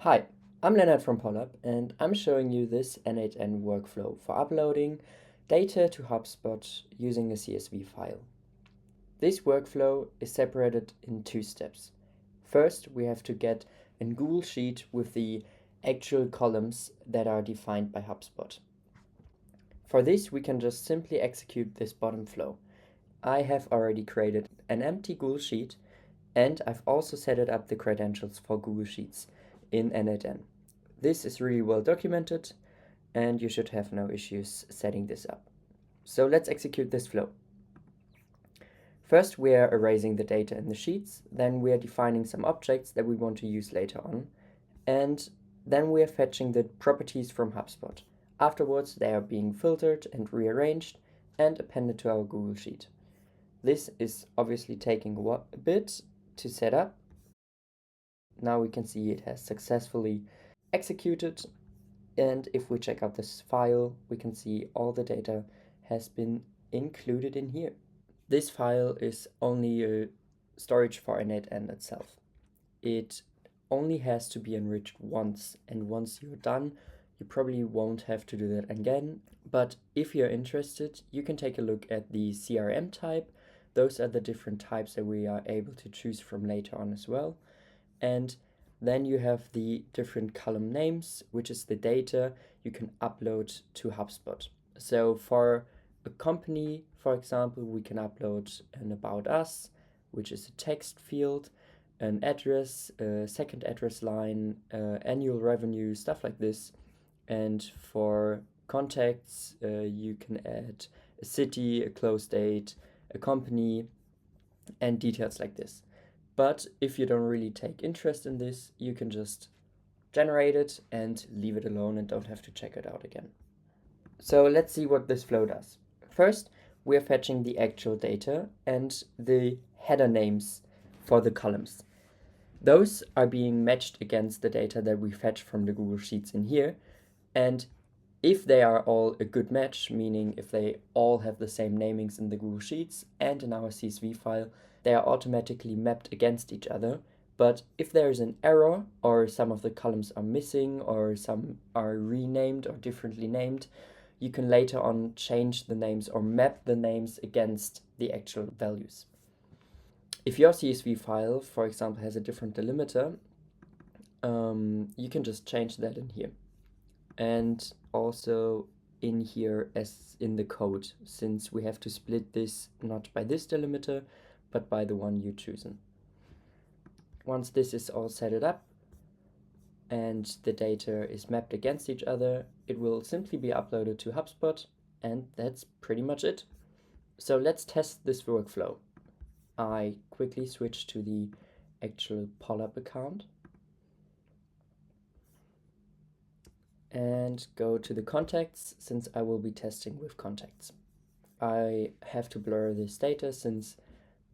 Hi, I'm Leonard from Pollup, and I'm showing you this n8n workflow for uploading data to HubSpot using a CSV file. This workflow is separated in two steps. First, we have to get a Google Sheet with the actual columns that are defined by HubSpot. For this, we can just simply execute this bottom flow. I have already created an empty Google Sheet, and I've also set it up the credentials for Google Sheets in n8n. This is really well documented, and you should have no issues setting this up. So let's execute this flow. First, we are erasing the data in the sheets, then we are defining some objects that we want to use later on, and then we are fetching the properties from HubSpot. Afterwards, they are being filtered and rearranged and appended to our Google Sheet. This is obviously taking a bit to set up. Now we can see it has successfully executed, and if we check out this file, we can see all the data has been included in here. This file is only a storage for n8n itself. It only has to be enriched once, and once you're done, you probably won't have to do that again. But if you're interested, you can take a look at the CRM type. Those are the different types that we are able to choose from later on as well. And then you have the different column names, which is the data you can upload to HubSpot. So for a company, for example, we can upload an About Us, which is a text field, an address, a second address line, annual revenue, stuff like this. And for contacts, you can add a city, a close date, a company, and details like this. But if you don't really take interest in this, you can just generate it and leave it alone and don't have to check it out again. So let's see what this flow does. First, we're fetching the actual data and the header names for the columns. Those are being matched against the data that we fetch from the Google Sheets in here. And if they are all a good match, meaning if they all have the same namings in the Google Sheets and in our CSV file, they are automatically mapped against each other. But if there is an error, or some of the columns are missing, or some are renamed or differently named, you can later on change the names or map the names against the actual values. If your CSV file, for example, has a different delimiter, you can just change that in here. And also in here as in the code, since we have to split this not by this delimiter, but by the one you've chosen. Once this is all set it up and the data is mapped against each other, it will simply be uploaded to HubSpot, and that's pretty much it. So let's test this workflow. I quickly switch to the actual Pollup account and go to the contacts, since I will be testing with contacts. I have to blur this data since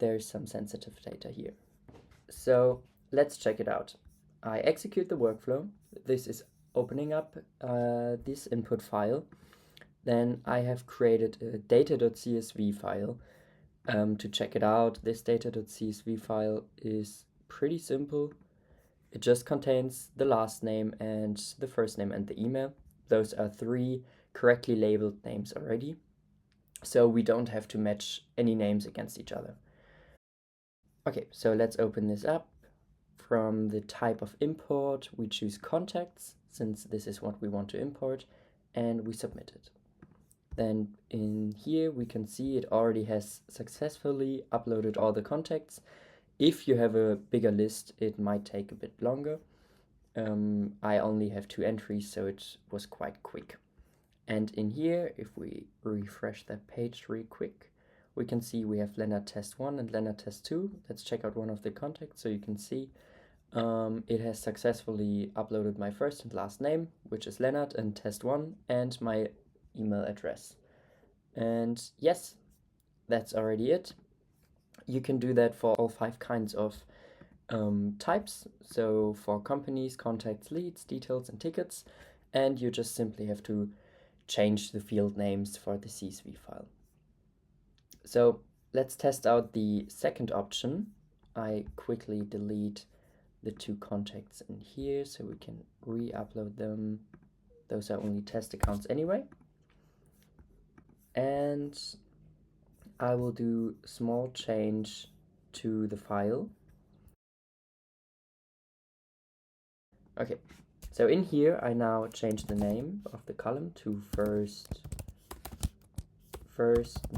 there's some sensitive data here. So let's check it out. I execute the workflow. This is opening up this input file. Then I have created a data.csv file to check it out. This data.csv file is pretty simple. It just contains the last name and the first name and the email. Those are 3 correctly labeled names already. So we don't have to match any names against each other. Okay, so let's open this up. From the type of import, we choose contacts, since this is what we want to import, and we submit it. Then in here, we can see it already has successfully uploaded all the contacts. If you have a bigger list, it might take a bit longer. I only have 2 entries, so it was quite quick. And in here, if we refresh that page real quick, we can see we have Leonard test 1 and Leonard test 2. Let's check out one of the contacts so you can see it has successfully uploaded my first and last name, which is Leonard, and test 1, and my email address. And yes, that's already it. You can do that for all 5 kinds of types. So for companies, contacts, leads, details, and tickets. And you just simply have to change the field names for the CSV file. So let's test out the second option. I quickly delete the 2 contacts in here so we can re-upload them. Those are only test accounts anyway. And I will do a small change to the file. Okay, so in here I now change the name of the column to first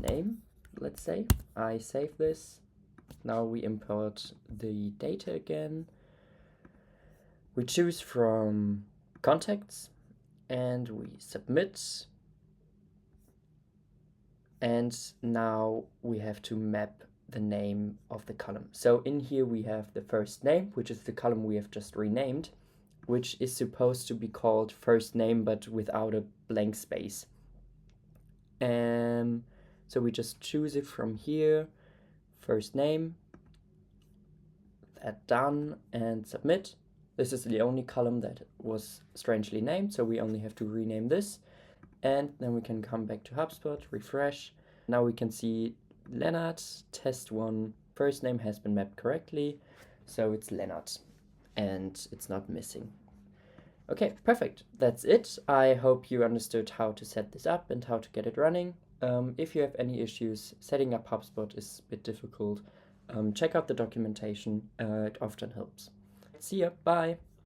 name, let's say. I save this. Now we import the data again. We choose from contacts and we submit. And now we have to map the name of the column. So in here we have the first name, which is the column we have just renamed, which is supposed to be called first name but without a blank space. So we just choose it from here, first name, that done, and submit. This is the only column that was strangely named, so we only have to rename this. And then we can come back to HubSpot, refresh. Now we can see Leonard, test 1, first name has been mapped correctly, so it's Leonard, and it's not missing. Okay, perfect. That's it. I hope you understood how to set this up and how to get it running. If you have any issues, setting up HubSpot is a bit difficult. Check out the documentation. It often helps. See ya. Bye.